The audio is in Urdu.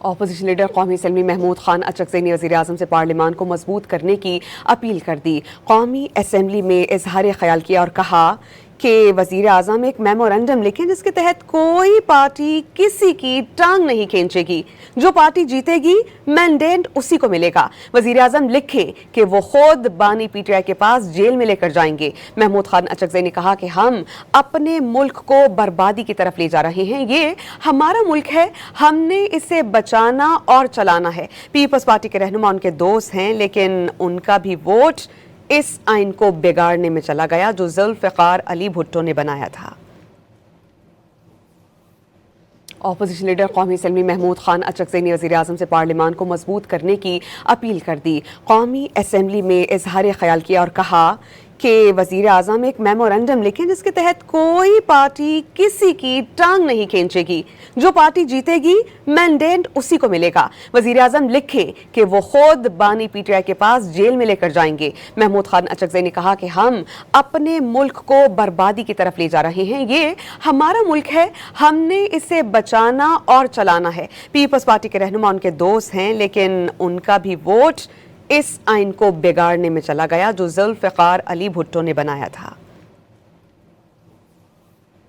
اپوزیشن لیڈر قومی اسمبلی محمود خان اچکزئی نے وزیراعظم سے پارلیمان کو مضبوط کرنے کی اپیل کر دی۔ قومی اسمبلی میں اظہار خیال کیا اور کہا کہ وزیر اعظم ایک میمورنڈم لکھیں جس کے تحت کوئی پارٹی کسی کی ٹانگ نہیں کھینچے گی، جو پارٹی جیتے گی مینڈیٹ اسی کو ملے گا۔ وزیر اعظم لکھیں کہ وہ خود بانی پی ٹی آئی کے پاس جیل میں لے کر جائیں گے۔ محمود خان اچکزئی نے کہا کہ ہم اپنے ملک کو بربادی کی طرف لے جا رہے ہیں، یہ ہمارا ملک ہے، ہم نے اسے بچانا اور چلانا ہے۔ پیپلز پارٹی کے رہنما ان کے دوست ہیں، لیکن ان کا بھی ووٹ اس آئین کو بگاڑنے میں چلا گیا جو ذوالفقار علی بھٹو نے بنایا تھا۔ اپوزیشن لیڈر قومی اسمبلی محمود خان اچکزئی نے وزیراعظم سے پارلیمان کو مضبوط کرنے کی اپیل کر دی۔ قومی اسمبلی میں اظہار خیال کیا اور کہا کہ وزیر اعظم ایک میمورنڈم لکھیں جس کے تحت کوئی پارٹی کسی کی ٹانگ نہیں کھینچے گی، جو پارٹی جیتے گی مینڈیٹ اسی کو ملے گا۔ وزیر اعظم لکھیں کہ وہ خود بانی پی ٹی آئی کے پاس جیل میں لے کر جائیں گے۔ محمود خان اچکزئی نے کہا کہ ہم اپنے ملک کو بربادی کی طرف لے جا رہے ہیں، یہ ہمارا ملک ہے، ہم نے اسے بچانا اور چلانا ہے۔ پیپلز پارٹی کے رہنما ان کے دوست ہیں، لیکن ان کا بھی ووٹ اس آئین کو بگاڑنے میں چلا گیا جو ذوالفقار علی بھٹو نے بنایا تھا۔